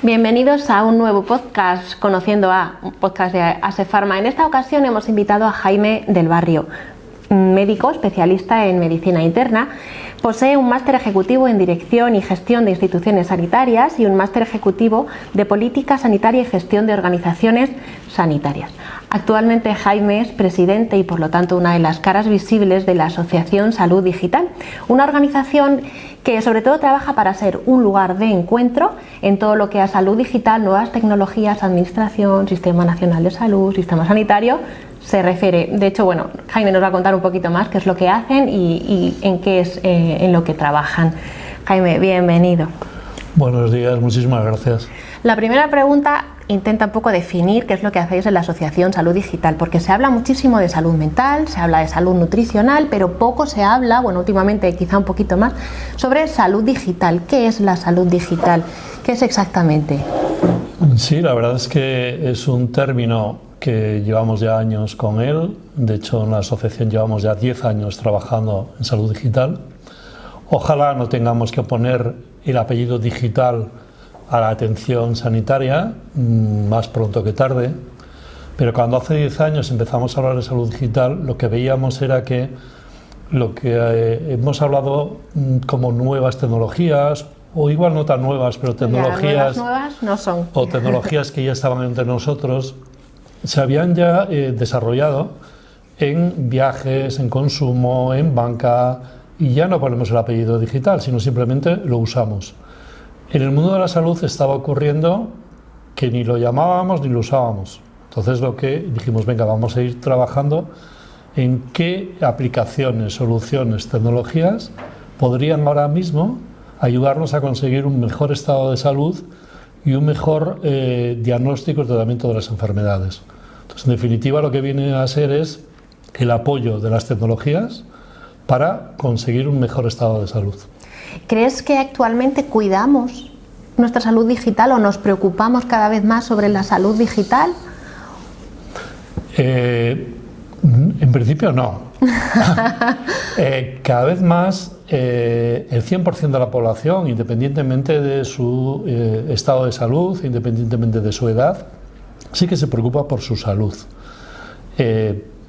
Bienvenidos a un nuevo podcast, Conociendo a, un podcast de ASEPharma. En esta ocasión hemos invitado a Jaime del Barrio, médico especialista en medicina interna. Posee un máster ejecutivo en Dirección y Gestión de Instituciones Sanitarias y un máster ejecutivo de Política Sanitaria y Gestión de Organizaciones Sanitarias. Actualmente Jaime es presidente y por lo tanto una de las caras visibles de la Asociación Salud Digital, una organización que sobre todo trabaja para ser un lugar de encuentro en todo lo que a salud digital, nuevas tecnologías, administración, Sistema Nacional de Salud, Sistema Sanitario se refiere. De hecho, bueno, Jaime nos va a contar un poquito más qué es lo que hacen y en qué es en lo que trabajan. Jaime, bienvenido. Buenos días, muchísimas gracias. La primera pregunta intenta un poco definir qué es lo que hacéis en la Asociación Salud Digital, porque se habla muchísimo de salud mental, se habla de salud nutricional, pero poco se habla, bueno, últimamente quizá un poquito más, sobre salud digital. ¿Qué es la salud digital? ¿Qué es exactamente? Sí, la verdad es que es un término que llevamos ya años con él. De hecho, en la asociación llevamos ya 10 años trabajando en salud digital. Ojalá no tengamos que poner el apellido digital a la atención sanitaria, más pronto que tarde, pero cuando hace 10 años empezamos a hablar de salud digital, lo que veíamos era que lo que hemos hablado como nuevas tecnologías, o igual no tan nuevas, pero tecnologías nuevas no son. O tecnologías que ya estaban entre nosotros, se habían ya desarrollado en viajes, en consumo, en banca, y ya no ponemos el apellido digital, sino simplemente lo usamos. En el mundo de la salud estaba ocurriendo que ni lo llamábamos ni lo usábamos. Entonces lo que dijimos, venga, vamos a ir trabajando en qué aplicaciones, soluciones, tecnologías podrían ahora mismo ayudarnos a conseguir un mejor estado de salud y un mejor diagnóstico y tratamiento de las enfermedades. Entonces, en definitiva, lo que viene a ser es el apoyo de las tecnologías para conseguir un mejor estado de salud. ¿Crees que actualmente cuidamos nuestra salud digital o nos preocupamos cada vez más sobre la salud digital? En principio no. Cada vez más el 100% de la población, independientemente de su estado de salud, independientemente de su edad, sí que se preocupa por su salud.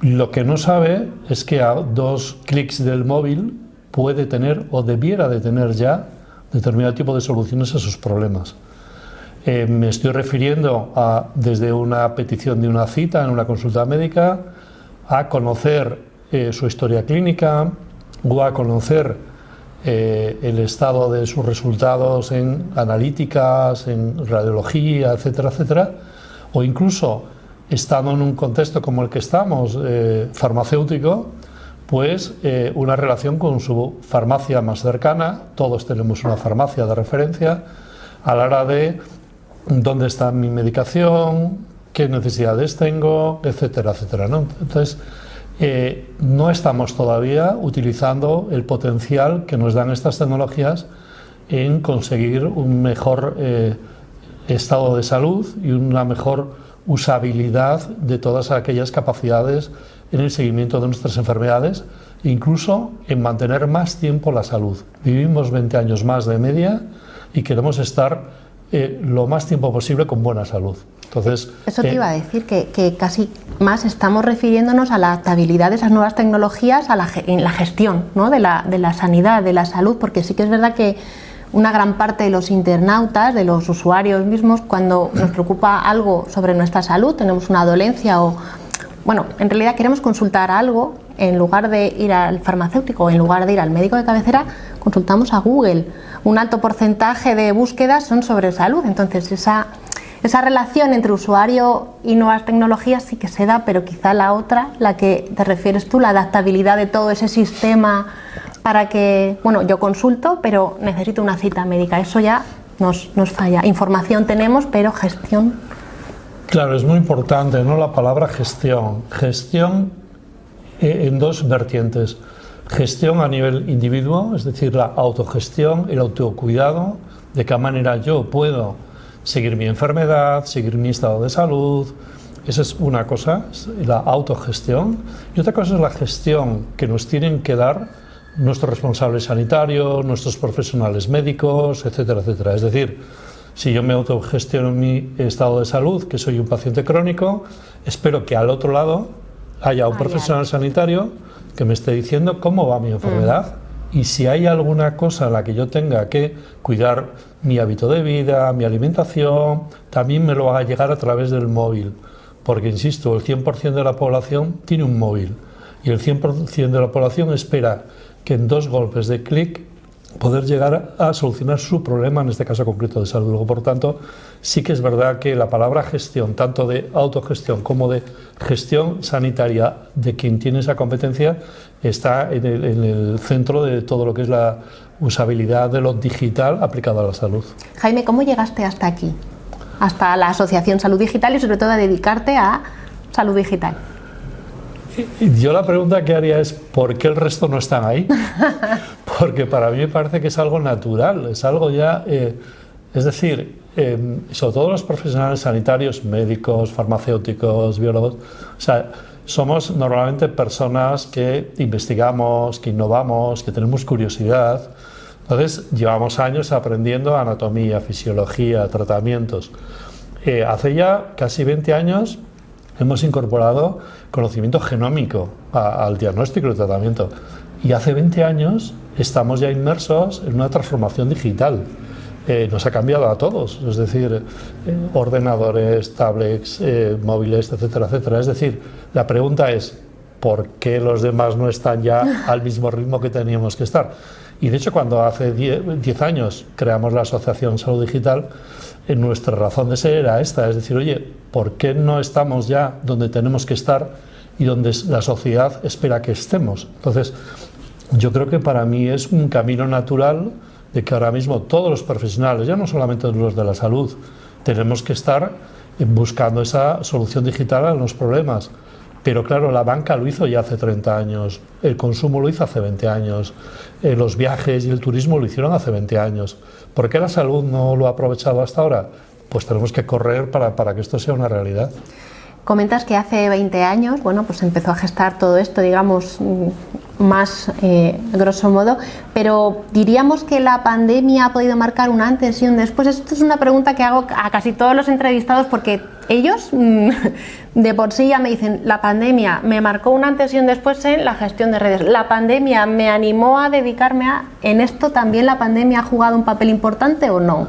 Lo que no sabe es que a 2 clics del móvil puede tener o debiera de tener ya determinado tipo de soluciones a sus problemas. Me estoy refiriendo a desde una petición de una cita en una consulta médica, a conocer su historia clínica o a conocer el estado de sus resultados en analíticas, en radiología, etcétera, etcétera, o incluso estando en un contexto como el que estamos, farmacéutico, pues una relación con su farmacia más cercana. Todos tenemos una farmacia de referencia a la hora de dónde está mi medicación, qué necesidades tengo, etcétera, etcétera, ¿no? Entonces, no estamos todavía utilizando el potencial que nos dan estas tecnologías en conseguir un mejor estado de salud y una mejor usabilidad de todas aquellas capacidades en el seguimiento de nuestras enfermedades, incluso en mantener más tiempo la salud. Vivimos 20 años más de media y queremos estar lo más tiempo posible con buena salud. Entonces, eso te iba a decir, que casi más estamos refiriéndonos a la adaptabilidad de esas nuevas tecnologías en la gestión, ¿no? de la sanidad, de la salud, porque sí que es verdad que una gran parte de los internautas, de los usuarios mismos, cuando nos preocupa algo sobre nuestra salud, tenemos una dolencia o, bueno, en realidad queremos consultar algo, en lugar de ir al farmacéutico, en lugar de ir al médico de cabecera, consultamos a Google. Un alto porcentaje de búsquedas son sobre salud, entonces esa relación entre usuario y nuevas tecnologías sí que se da, pero quizá la otra, la que te refieres tú, la adaptabilidad de todo ese sistema para que, bueno, yo consulto, pero necesito una cita médica, eso ya nos falla. Información tenemos, pero gestión. Claro, es muy importante, ¿no?, la palabra gestión. Gestión en 2 vertientes. Gestión a nivel individuo, es decir, la autogestión, el autocuidado, de qué manera yo puedo seguir mi enfermedad, seguir mi estado de salud. Esa es una cosa, la autogestión. Y otra cosa es la gestión que nos tienen que dar nuestros responsables sanitarios, nuestros profesionales médicos, etcétera, etcétera. Es decir, Si yo me autogestiono mi estado de salud, que soy un paciente crónico, espero que al otro lado haya un profesional sanitario que me esté diciendo cómo va mi enfermedad y si hay alguna cosa en la que yo tenga que cuidar mi hábito de vida, mi alimentación, también me lo haga llegar a través del móvil. Porque, insisto, el 100% de la población tiene un móvil y el 100% de la población espera que en 2 golpes de clic poder llegar a solucionar su problema, en este caso concreto de salud. Luego, por tanto, sí que es verdad que la palabra gestión, tanto de autogestión como de gestión sanitaria de quien tiene esa competencia, está en el centro de todo lo que es la usabilidad de lo digital aplicado a la salud. Jaime, ¿cómo llegaste hasta aquí? Hasta la Asociación Salud Digital y sobre todo a dedicarte a salud digital. Yo la pregunta que haría es ¿por qué el resto no están ahí? Porque para mí me parece que es algo natural, es algo ya, es decir, sobre todo los profesionales sanitarios, médicos, farmacéuticos, biólogos, o sea, somos normalmente personas que investigamos, que innovamos, que tenemos curiosidad. Entonces llevamos años aprendiendo anatomía, fisiología, tratamientos. Hace ya casi 20 años hemos incorporado conocimiento genómico al diagnóstico y el tratamiento. Y hace 20 años estamos ya inmersos en una transformación digital. Nos ha cambiado a todos, es decir, ordenadores, tablets, móviles, etcétera, etcétera. Es decir, la pregunta es, ¿por qué los demás no están ya al mismo ritmo que teníamos que estar? Y de hecho, cuando hace 10 años creamos la Asociación Salud Digital, nuestra razón de ser era esta, es decir, oye, ¿por qué no estamos ya donde tenemos que estar y donde la sociedad espera que estemos? Entonces, yo creo que para mí es un camino natural de que ahora mismo todos los profesionales, ya no solamente los de la salud, tenemos que estar buscando esa solución digital a los problemas. Pero claro, la banca lo hizo ya hace 30 años, el consumo lo hizo hace 20 años, los viajes y el turismo lo hicieron hace 20 años. ¿Por qué la salud no lo ha aprovechado hasta ahora? Pues tenemos que correr para que esto sea una realidad. Comentas que hace 20 años, bueno, pues empezó a gestar todo esto, digamos, más grosso modo, pero diríamos que la pandemia ha podido marcar un antes y un después. Esto es una pregunta que hago a casi todos los entrevistados porque ellos de por sí ya me dicen, la pandemia me marcó un antes y un después en la gestión de redes, la pandemia me animó a dedicarme a... ¿En esto también la pandemia ha jugado un papel importante o no?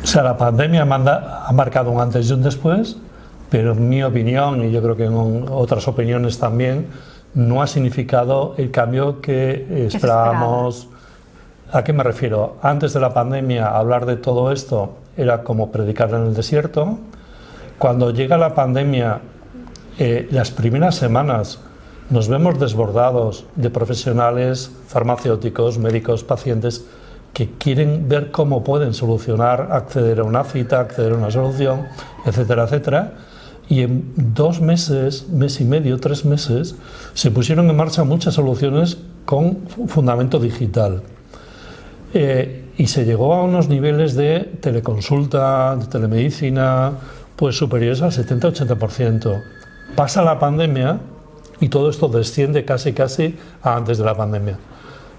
O sea, la pandemia ha marcado un antes y un después, pero en mi opinión, y yo creo que en otras opiniones también, no ha significado el cambio que esperábamos. ¿A qué me refiero? Antes de la pandemia, hablar de todo esto era como predicar en el desierto. Cuando llega la pandemia, las primeras semanas nos vemos desbordados de profesionales farmacéuticos, médicos, pacientes que quieren ver cómo pueden solucionar, acceder a una cita, acceder a una solución, etcétera, etcétera. Y en 2 meses, mes y medio, 3 meses, se pusieron en marcha muchas soluciones con fundamento digital. Y se llegó a unos niveles de teleconsulta, de telemedicina, pues superiores al 70-80%. Pasa la pandemia y todo esto desciende casi a antes de la pandemia.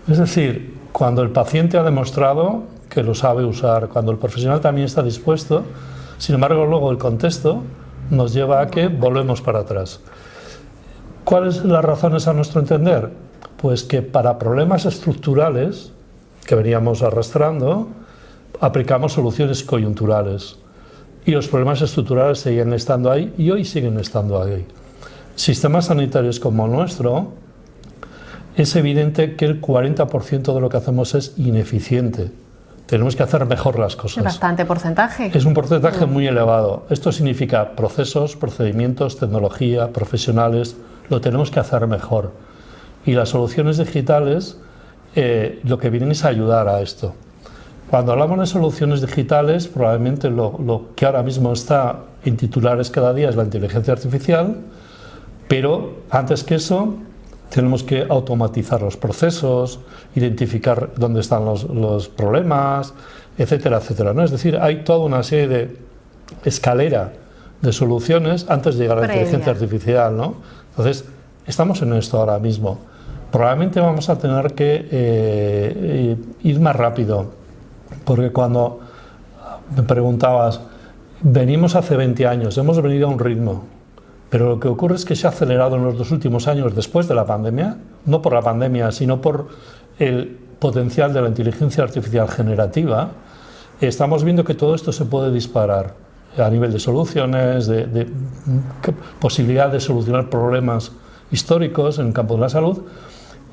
Es decir, cuando el paciente ha demostrado que lo sabe usar, cuando el profesional también está dispuesto, sin embargo luego el contexto nos lleva a que volvemos para atrás. ¿Cuáles son las razones a nuestro entender? Pues que para problemas estructurales que veníamos arrastrando, aplicamos soluciones coyunturales. Y los problemas estructurales siguen estando ahí y hoy siguen estando ahí. Sistemas sanitarios como el nuestro, es evidente que el 40% de lo que hacemos es ineficiente. Tenemos que hacer mejor las cosas. Es bastante porcentaje. Es un porcentaje muy elevado. Esto significa procesos, procedimientos, tecnología, profesionales. Lo tenemos que hacer mejor. Y las soluciones digitales lo que vienen es a ayudar a esto. Cuando hablamos de soluciones digitales, probablemente lo que ahora mismo está en titulares cada día es la inteligencia artificial, pero antes que eso tenemos que automatizar los procesos, identificar dónde están los problemas, etcétera, etcétera, ¿no? Es decir, hay toda una serie de escalera de soluciones antes de llegar a la inteligencia artificial, ¿no? Entonces, estamos en esto ahora mismo. Probablemente vamos a tener que ir más rápido, porque cuando me preguntabas, venimos hace 20 años, hemos venido a un ritmo, pero lo que ocurre es que se ha acelerado en los 2 últimos años después de la pandemia, no por la pandemia, sino por el potencial de la inteligencia artificial generativa. Estamos viendo que todo esto se puede disparar a nivel de soluciones, de posibilidad de solucionar problemas históricos en el campo de la salud,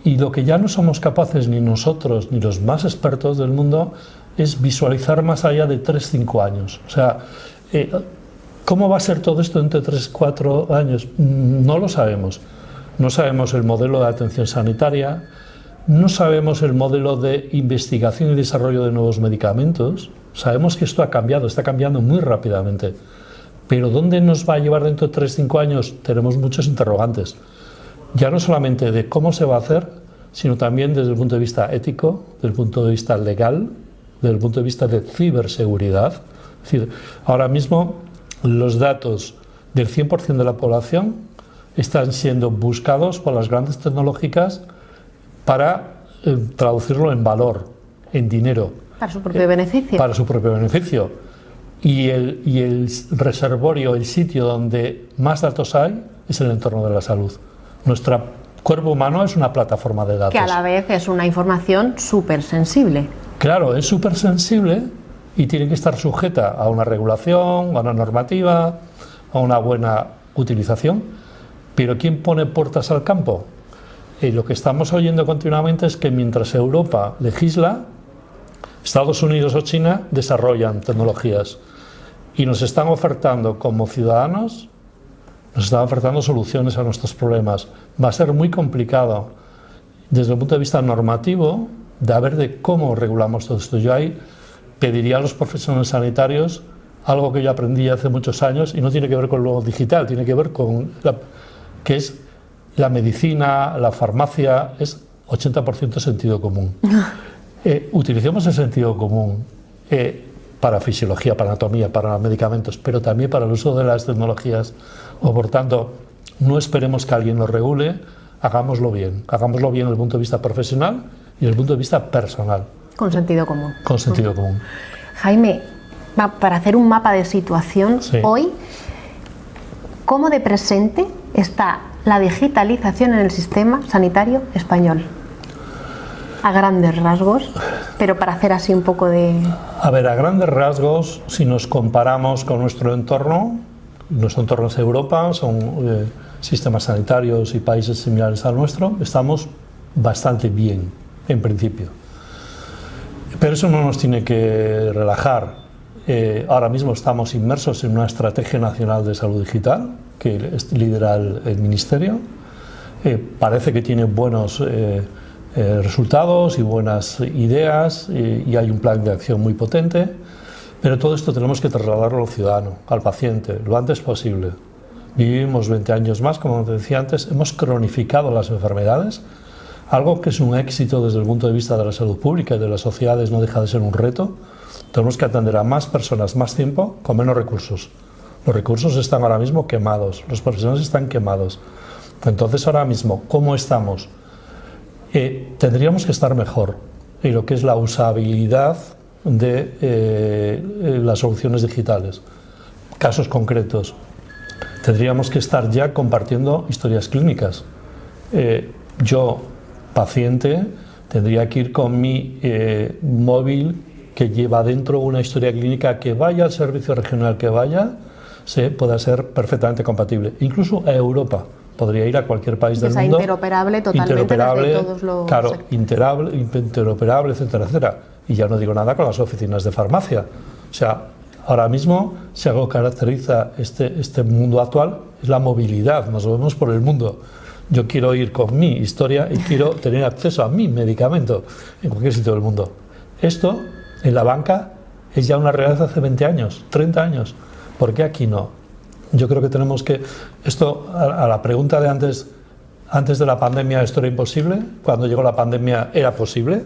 y lo que ya no somos capaces ni nosotros ni los más expertos del mundo es visualizar más allá de 3-5 años. O sea, ¿cómo va a ser todo esto entre 3-4 años? No lo sabemos. No sabemos el modelo de atención sanitaria, no sabemos el modelo de investigación y desarrollo de nuevos medicamentos. Sabemos que esto ha cambiado, está cambiando muy rápidamente. Pero ¿dónde nos va a llevar dentro de 3-5 años? Tenemos muchos interrogantes. Ya no solamente de cómo se va a hacer, sino también desde el punto de vista ético, desde el punto de vista legal, desde el punto de vista de ciberseguridad. Es decir, ahora mismo los datos del 100% de la población están siendo buscados por las grandes tecnológicas para traducirlo en valor, en dinero. Para su propio beneficio. Para su propio beneficio. Y el reservorio, el sitio donde más datos hay, es el entorno de la salud. Nuestro cuerpo humano es una plataforma de datos. Que a la vez es una información súper sensible. Claro, es súper sensible y tiene que estar sujeta a una regulación, a una normativa, a una buena utilización. Pero ¿quién pone puertas al campo? Lo que estamos oyendo continuamente es que mientras Europa legisla, Estados Unidos o China desarrollan tecnologías y nos están ofertando como ciudadanos, nos están ofertando soluciones a nuestros problemas. Va a ser muy complicado desde el punto de vista normativo de ver de cómo regulamos todo esto. Yo ahí pediría a los profesionales sanitarios algo que yo aprendí hace muchos años y no tiene que ver con lo digital, tiene que ver con que es la medicina, la farmacia, es 80% sentido común. Utilicemos el sentido común para fisiología, para anatomía, para medicamentos, pero también para el uso de las tecnologías. O por tanto, no esperemos que alguien lo regule, hagámoslo bien desde el punto de vista profesional y desde el punto de vista personal. Con sentido común. Con sentido común. Jaime, para hacer un mapa de situación, sí. Hoy, ¿cómo de presente está la digitalización en el sistema sanitario español? A grandes rasgos, pero para hacer así un poco de... A ver, a grandes rasgos, si nos comparamos con nuestro entorno es Europa, son sistemas sanitarios y países similares al nuestro, estamos bastante bien, en principio. Pero eso no nos tiene que relajar. Ahora mismo estamos inmersos en una estrategia nacional de salud digital que lidera el Ministerio. Parece que tiene buenos resultados y buenas ideas y hay un plan de acción muy potente, pero todo esto tenemos que trasladarlo al ciudadano, al paciente, lo antes posible. Vivimos 20 años más, como te decía antes, hemos cronificado las enfermedades, algo que es un éxito desde el punto de vista de la salud pública y de las sociedades, no deja de ser un reto. Tenemos que atender a más personas, más tiempo, con menos recursos. Los recursos están ahora mismo quemados, los profesionales están quemados. Entonces, ahora mismo, ¿cómo estamos? Tendríamos que estar mejor en lo que es la usabilidad de las soluciones digitales. Casos concretos. Tendríamos que estar ya compartiendo historias clínicas. Yo, paciente, tendría que ir con mi móvil que lleva dentro una historia clínica que vaya al servicio regional que vaya, pueda ser perfectamente compatible. Incluso a Europa. Podría ir a cualquier país del mundo. Interoperable totalmente desde todos los... Claro, interoperable, etcétera, etcétera. Y ya no digo nada con las oficinas de farmacia. O sea, ahora mismo, si algo caracteriza este mundo actual, es la movilidad. Nos movemos por el mundo. Yo quiero ir con mi historia y quiero tener acceso a mi medicamento en cualquier sitio del mundo. Esto, en la banca, es ya una realidad hace 20 años, 30 años. ¿Por qué aquí no? Yo creo que tenemos que... Esto, a la pregunta de antes de la pandemia esto era imposible, cuando llegó la pandemia era posible,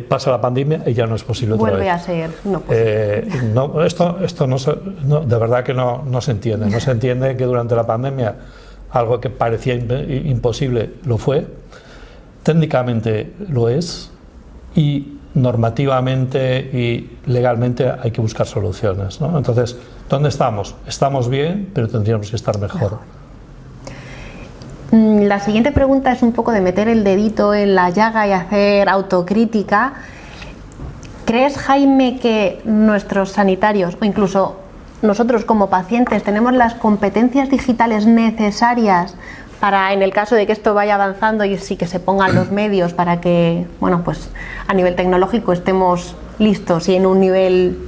pasa la pandemia y ya no es posible otra Vuelve vez. A ser no posible. Esto no, de verdad que no se entiende. No se entiende que durante la pandemia algo que parecía imposible lo fue, técnicamente lo es, y normativamente y legalmente hay que buscar soluciones, ¿no? Entonces, ¿dónde estamos? Estamos bien, pero tendríamos que estar mejor. La siguiente pregunta es un poco de meter el dedito en la llaga y hacer autocrítica. ¿Crees, Jaime, que nuestros sanitarios o incluso nosotros como pacientes tenemos las competencias digitales necesarias para, en el caso de que esto vaya avanzando y sí que se pongan los medios para que, bueno, pues a nivel tecnológico estemos listos y en un nivel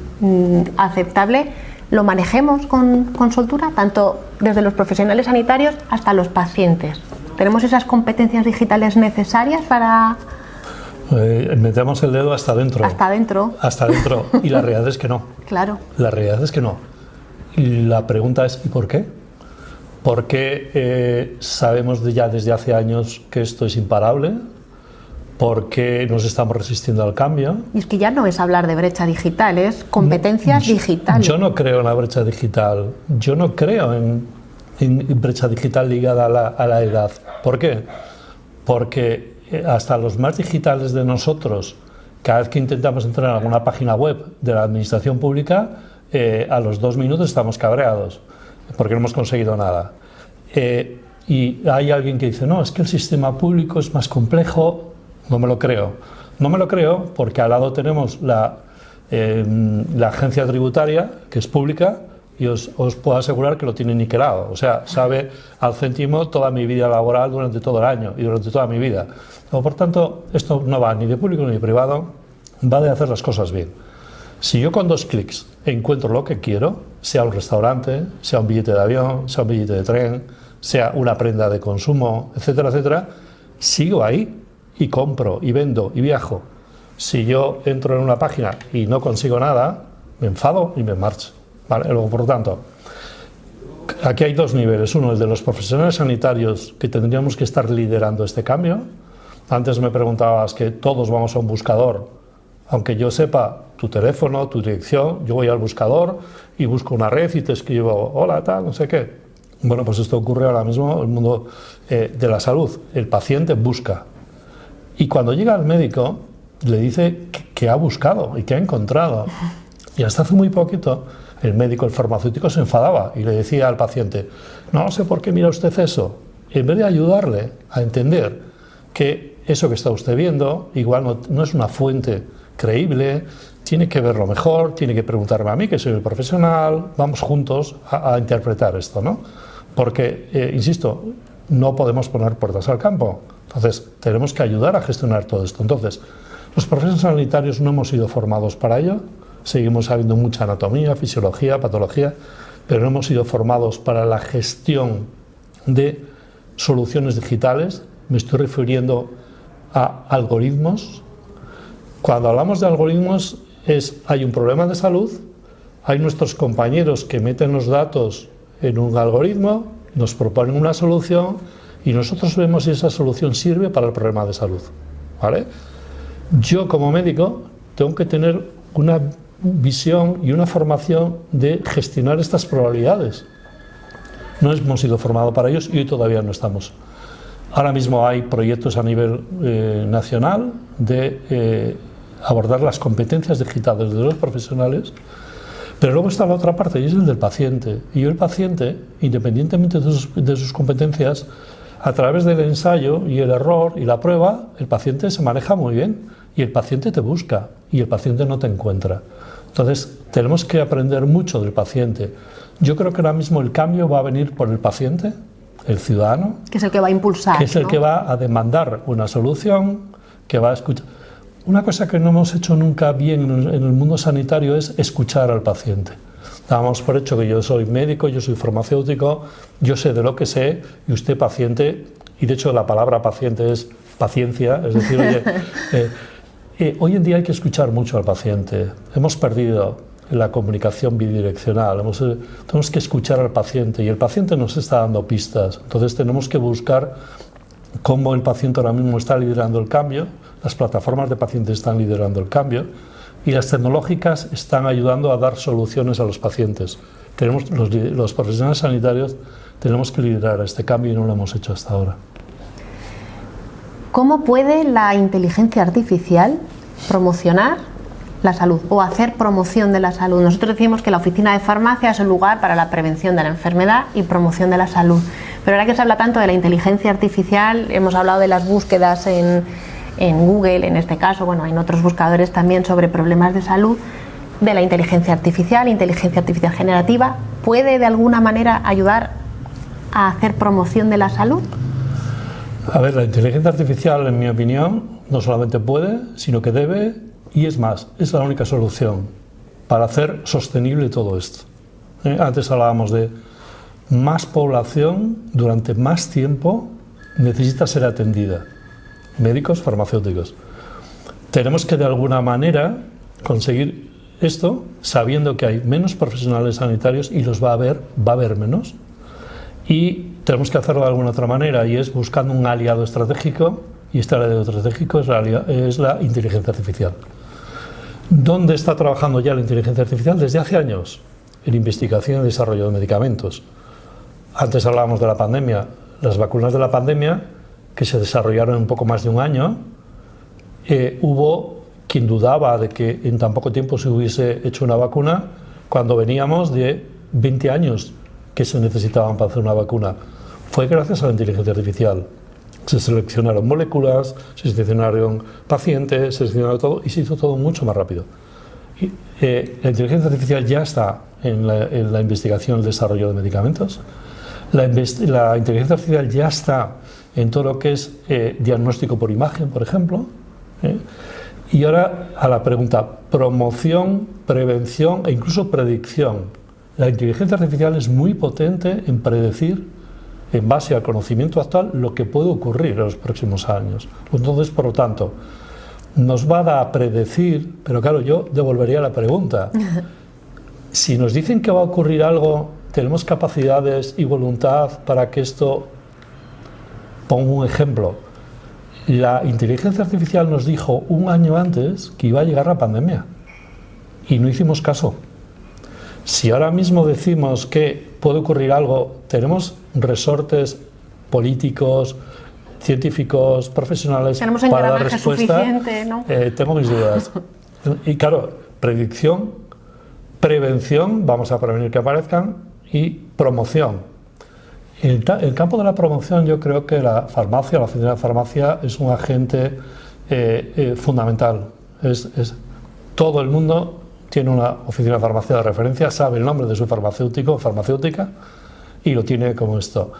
aceptable, lo manejemos con soltura, tanto desde los profesionales sanitarios hasta los pacientes? ¿Tenemos esas competencias digitales necesarias para...? Metemos el dedo hasta adentro. Hasta adentro. Hasta adentro. Y la realidad es que no. Claro. La realidad es que no. Y la pregunta es, ¿y por qué? Porque sabemos ya desde hace años que esto es imparable, porque nos estamos resistiendo al cambio. Y es que ya no es hablar de brecha digital, es competencias digitales. Yo no creo en la brecha digital, yo no creo en brecha digital ligada a la edad. ¿Por qué? Porque hasta los más digitales de nosotros, cada vez que intentamos entrar en alguna página web de la administración pública, a los 2 minutos estamos cabreados, porque no hemos conseguido nada. Y hay alguien que dice, no, es que el sistema público es más complejo. No me lo creo. No me lo creo porque al lado tenemos la agencia tributaria, que es pública, y os puedo asegurar que lo tiene niquelado. O sea, sabe al céntimo toda mi vida laboral durante todo el año y durante toda mi vida. Por tanto, esto no va ni de público ni de privado, va de hacer las cosas bien. Si yo con 2 clics encuentro lo que quiero, sea un restaurante, sea un billete de avión, sea un billete de tren, sea una prenda de consumo, etcétera, etcétera, sigo ahí y compro y vendo y viajo. Si yo entro en una página y no consigo nada, me enfado y me marcho. ¿Vale? Luego, por lo tanto, aquí hay 2 niveles. Uno, el de los profesionales sanitarios, que tendríamos que estar liderando este cambio. Antes me preguntabas que todos vamos a un buscador. Aunque yo sepa tu teléfono, tu dirección, yo voy al buscador y busco una red y te escribo, hola, tal, no sé qué. Bueno, pues esto ocurre ahora mismo en el mundo de la salud. El paciente busca. Y cuando llega al médico, le dice que ha buscado y que ha encontrado. Y hasta hace muy poquito, el médico, el farmacéutico, se enfadaba y le decía al paciente, no sé por qué mira usted eso. Y en vez de ayudarle a entender que eso que está usted viendo igual no es una fuente creíble, tiene que verlo mejor, tiene que preguntarme a mí, que soy el profesional, vamos juntos a interpretar esto, ¿no? Porque, insisto, no podemos poner puertas al campo. Entonces, tenemos que ayudar a gestionar todo esto. Entonces, los profesionales sanitarios no hemos sido formados para ello, seguimos sabiendo mucha anatomía, fisiología, patología, pero no hemos sido formados para la gestión de soluciones digitales. Me estoy refiriendo a algoritmos. Cuando hablamos de algoritmos, hay un problema de salud, hay nuestros compañeros que meten los datos en un algoritmo, nos proponen una solución y nosotros vemos si esa solución sirve para el problema de salud, ¿vale? Yo como médico tengo que tener una visión y una formación de gestionar estas probabilidades. No hemos sido formados para ellos y hoy todavía no estamos. Ahora mismo hay proyectos a nivel nacional de abordar las competencias digitales de los profesionales, pero luego está la otra parte y es el del paciente. Y el paciente, independientemente de sus competencias, a través del ensayo y el error y la prueba, el paciente se maneja muy bien y el paciente te busca y el paciente no te encuentra. Entonces, tenemos que aprender mucho del paciente. Yo creo que ahora mismo el cambio va a venir por el paciente, el ciudadano, que es el que va a impulsar, que es el que va a demandar una solución, que va a escuchar. Una cosa que no hemos hecho nunca bien en el mundo sanitario es escuchar al paciente. Dábamos por hecho que yo soy médico, yo soy farmacéutico, yo sé de lo que sé y usted paciente, y de hecho la palabra paciente es paciencia, es decir, oye, hoy en día hay que escuchar mucho al paciente. Hemos perdido la comunicación bidireccional, tenemos que escuchar al paciente y el paciente nos está dando pistas, entonces tenemos que buscar cómo el paciente ahora mismo está liderando el cambio, las plataformas de pacientes están liderando el cambio y las tecnológicas están ayudando a dar soluciones a los pacientes. Los profesionales sanitarios tenemos que liderar este cambio y no lo hemos hecho hasta ahora. ¿Cómo puede la inteligencia artificial promocionar la salud o hacer promoción de la salud. Nosotros decimos que la oficina de farmacia es un lugar para la prevención de la enfermedad y promoción de la salud. Pero ahora que se habla tanto de la inteligencia artificial, hemos hablado de las búsquedas en Google, en este caso, bueno, en otros buscadores también sobre problemas de salud, de la inteligencia artificial generativa, ¿puede de alguna manera ayudar a hacer promoción de la salud? A ver, la inteligencia artificial, en mi opinión, no solamente puede, sino que debe, y es más, es la única solución para hacer sostenible todo esto. Antes hablábamos de más población durante más tiempo necesita ser atendida. Médicos, farmacéuticos. Tenemos que de alguna manera conseguir esto sabiendo que hay menos profesionales sanitarios y los va a haber menos. Y tenemos que hacerlo de alguna otra manera y es buscando un aliado estratégico, y este aliado estratégico es la inteligencia artificial. ¿Dónde está trabajando ya la inteligencia artificial? Desde hace años, en investigación y desarrollo de medicamentos. Antes hablábamos de la pandemia. Las vacunas de la pandemia, que se desarrollaron en un poco más de un año, hubo quien dudaba de que en tan poco tiempo se hubiese hecho una vacuna cuando veníamos de 20 años que se necesitaban para hacer una vacuna. Fue gracias a la inteligencia artificial. Se seleccionaron moléculas, se seleccionaron pacientes, se seleccionaron todo y se hizo todo mucho más rápido. La inteligencia artificial ya está en la investigación y el desarrollo de medicamentos. La inteligencia artificial ya está en todo lo que es diagnóstico por imagen, por ejemplo. Y ahora a la pregunta, promoción, prevención e incluso predicción. La inteligencia artificial es muy potente en predecir, en base al conocimiento actual, lo que puede ocurrir en los próximos años. Entonces, por lo tanto, nos va a dar a predecir, pero claro, yo devolvería la pregunta. Si nos dicen que va a ocurrir algo, ¿tenemos capacidades y voluntad para que esto... Pongo un ejemplo. La inteligencia artificial nos dijo un año antes que iba a llegar la pandemia y no hicimos caso. Si ahora mismo decimos que puede ocurrir algo, ¿tenemos resortes políticos, científicos, profesionales para dar respuesta? Suficiente, ¿no? Tengo mis dudas. Y claro, predicción, prevención, vamos a prevenir que aparezcan, y promoción. En el campo de la promoción yo creo que la farmacia, la oficina de farmacia es un agente fundamental. Todo el mundo tiene una oficina de farmacia de referencia, sabe el nombre de su farmacéutico o farmacéutica y lo tiene como esto.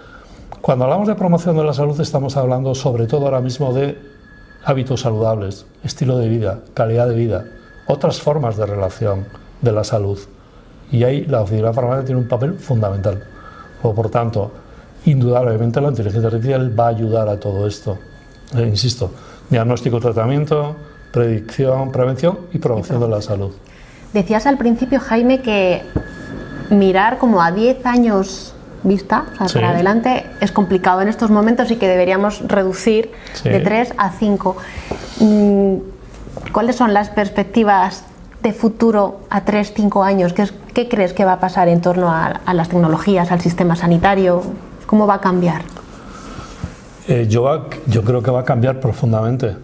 Cuando hablamos de promoción de la salud estamos hablando sobre todo ahora mismo de hábitos saludables, estilo de vida, calidad de vida, otras formas de relación de la salud. Y ahí la oficina de farmacia tiene un papel fundamental. Por tanto, indudablemente la inteligencia artificial va a ayudar a todo esto. Insisto, diagnóstico, tratamiento, predicción, prevención y promoción de la salud. Decías al principio, Jaime, que mirar como a 10 años vista, o sea, sí, para adelante, es complicado en estos momentos y que deberíamos reducir de 3 a 5. ¿Cuáles son las perspectivas de futuro a 3-5 años? ¿Qué crees que va a pasar en torno a las tecnologías, al sistema sanitario? ¿Cómo va a cambiar? Yo creo que va a cambiar profundamente.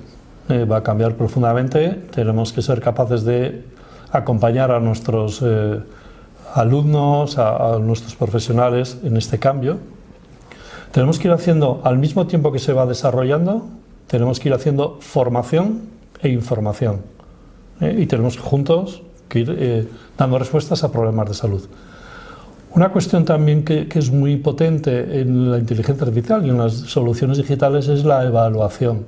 Va a cambiar profundamente. Tenemos que ser capaces de acompañar a nuestros alumnos, a nuestros profesionales en este cambio. Tenemos que ir haciendo, al mismo tiempo que se va desarrollando, tenemos que ir haciendo formación e información. Y tenemos juntos que ir dando respuestas a problemas de salud. Una cuestión también que es muy potente en la inteligencia artificial y en las soluciones digitales es la evaluación.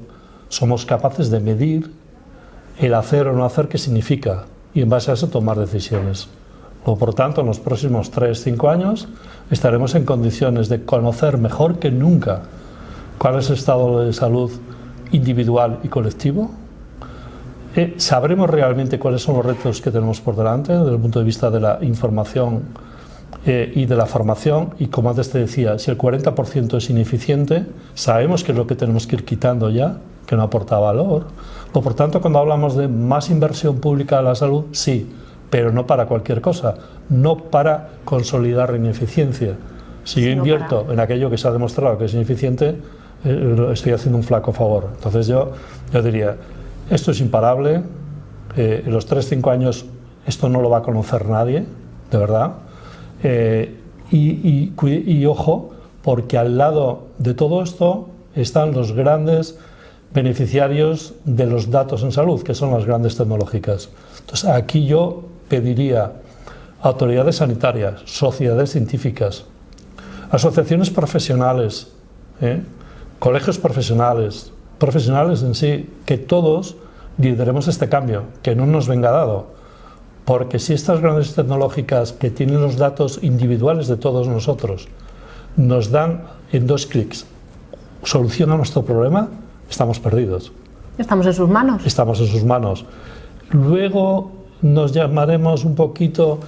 Somos capaces de medir el hacer o no hacer, qué significa, y en base a eso tomar decisiones. Por tanto, en los próximos 3-5 años estaremos en condiciones de conocer mejor que nunca cuál es el estado de salud individual y colectivo. Sabremos realmente cuáles son los retos que tenemos por delante desde el punto de vista de la información y de la formación, y como antes te decía, si el 40% es ineficiente, sabemos que es lo que tenemos que ir quitando ya, que no aporta valor. Por tanto, cuando hablamos de más inversión pública a la salud, sí, pero no para cualquier cosa, no para consolidar la ineficiencia. Si yo invierto en aquello que se ha demostrado que es ineficiente, estoy haciendo un flaco favor. Entonces yo diría, esto es imparable, En los 3-5 años esto no lo va a conocer nadie, de verdad. Y ojo, porque al lado de todo esto están los grandes beneficiarios de los datos en salud, que son las grandes tecnológicas. Entonces, aquí yo pediría a autoridades sanitarias, sociedades científicas, asociaciones profesionales, colegios profesionales, profesionales en sí, que todos lideremos este cambio, que no nos venga dado. Porque si estas grandes tecnológicas que tienen los datos individuales de todos nosotros nos dan en 2 clics solución a nuestro problema, estamos perdidos. Estamos en sus manos. Estamos en sus manos. Luego nos llamaremos un poquito,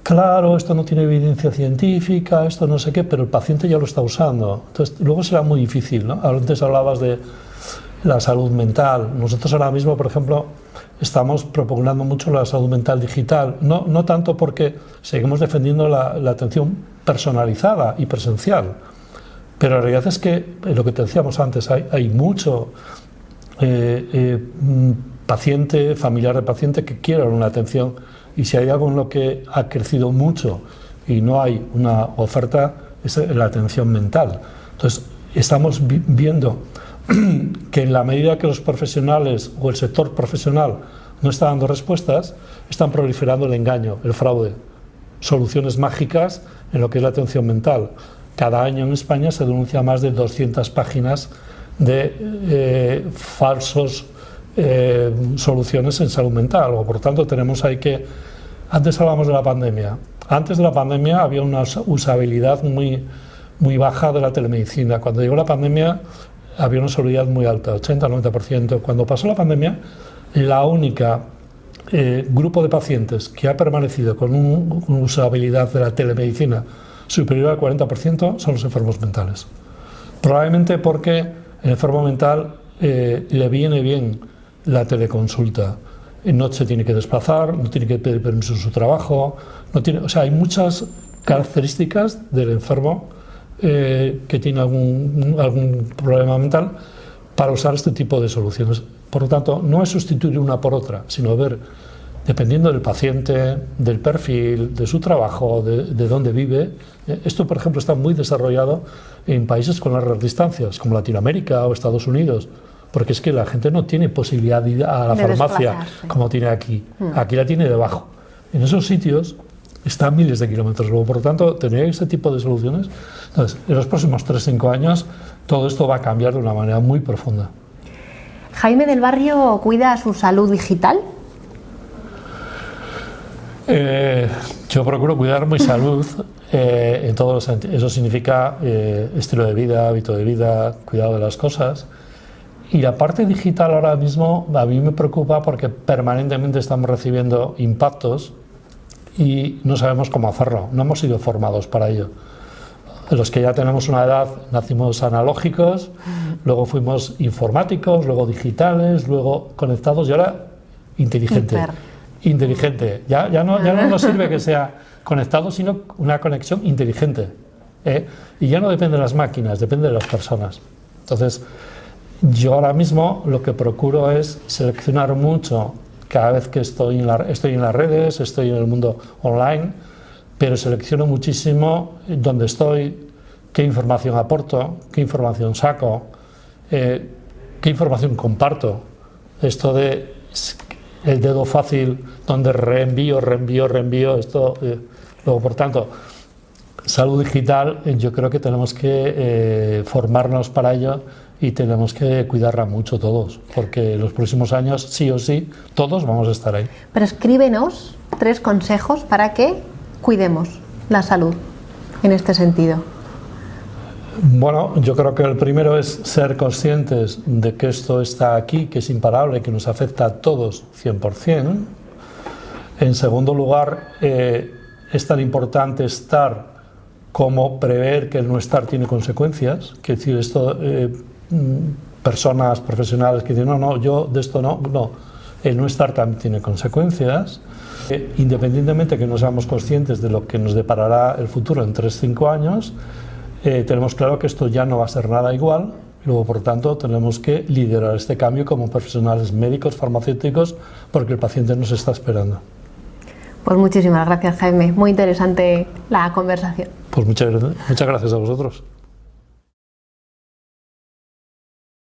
claro, esto no tiene evidencia científica, esto no sé qué, pero el paciente ya lo está usando. Entonces, luego será muy difícil, ¿no? Antes hablabas de la salud mental. Nosotros ahora mismo, por ejemplo, estamos propugnando mucho la salud mental digital, no tanto porque seguimos defendiendo la atención personalizada y presencial, pero la realidad es que, lo que te decíamos antes, hay mucho paciente, familiar de paciente que quiere una atención, y si hay algo en lo que ha crecido mucho y no hay una oferta, es la atención mental. Entonces, estamos viendo que en la medida que los profesionales o el sector profesional no está dando respuestas, están proliferando el engaño, el fraude, soluciones mágicas en lo que es la atención mental. Cada año en España se denuncia más de 200 páginas de falsos soluciones en salud mental. Por tanto, tenemos ahí que... Antes hablábamos de la pandemia. Antes de la pandemia había una usabilidad muy baja de la telemedicina. Cuando llegó la pandemia había una usabilidad muy alta, 80-90%. Cuando pasó la pandemia, la única grupo de pacientes que ha permanecido con una usabilidad de la telemedicina superior al 40% son los enfermos mentales. Probablemente porque el enfermo mental le viene bien la teleconsulta. No se tiene que desplazar, no tiene que pedir permiso en su trabajo, o sea, hay muchas características del enfermo que tiene algún problema mental para usar este tipo de soluciones. Por lo tanto, no es sustituir una por otra, sino ver, dependiendo del paciente, del perfil, de su trabajo, de dónde vive. Esto, por ejemplo, está muy desarrollado en países con largas distancias, como Latinoamérica o Estados Unidos, porque es que la gente no tiene posibilidad de ir a la farmacia como tiene aquí. Aquí la tiene debajo. En esos sitios está miles de kilómetros luego, por lo tanto, tener ese tipo de soluciones. Entonces, en los próximos 3-5 años, todo esto va a cambiar de una manera muy profunda. ¿Jaime del Barrio cuida su salud digital? Yo procuro cuidar mi salud en todos los sentidos. Eso significa estilo de vida, hábito de vida, cuidado de las cosas. Y la parte digital ahora mismo a mí me preocupa porque permanentemente estamos recibiendo impactos y no sabemos cómo hacerlo, no hemos sido formados para ello. Los que ya tenemos una edad nacimos analógicos, luego fuimos informáticos, luego digitales, luego conectados y ahora inteligente. Inteligente. Ya no nos sirve que sea conectado, sino una conexión inteligente. Y ya no depende de las máquinas, depende de las personas. Entonces, yo ahora mismo lo que procuro es seleccionar mucho cada vez que estoy en las redes, estoy en el mundo online, pero selecciono muchísimo dónde estoy, qué información aporto, qué información saco, qué información comparto. Esto de el dedo fácil, donde reenvío, esto... luego, por tanto, salud digital, yo creo que tenemos que formarnos para ello y tenemos que cuidarla mucho todos, porque en los próximos años, sí o sí, todos vamos a estar ahí. Prescríbenos 3 consejos para que cuidemos la salud en este sentido. Bueno, yo creo que el primero es ser conscientes de que esto está aquí, que es imparable, que nos afecta a todos 100%. En segundo lugar, es tan importante estar como prever que el no estar tiene consecuencias, que decir esto, personas profesionales que dicen no, yo de esto no, el no estar también tiene consecuencias. Independientemente que no seamos conscientes de lo que nos deparará el futuro en 3-5 años, tenemos claro que esto ya no va a ser nada igual Luego, por tanto, tenemos que liderar este cambio como profesionales médicos, farmacéuticos, porque el paciente nos está esperando. Pues muchísimas gracias, Jaime. Muy interesante la conversación. Pues muchas gracias a vosotros.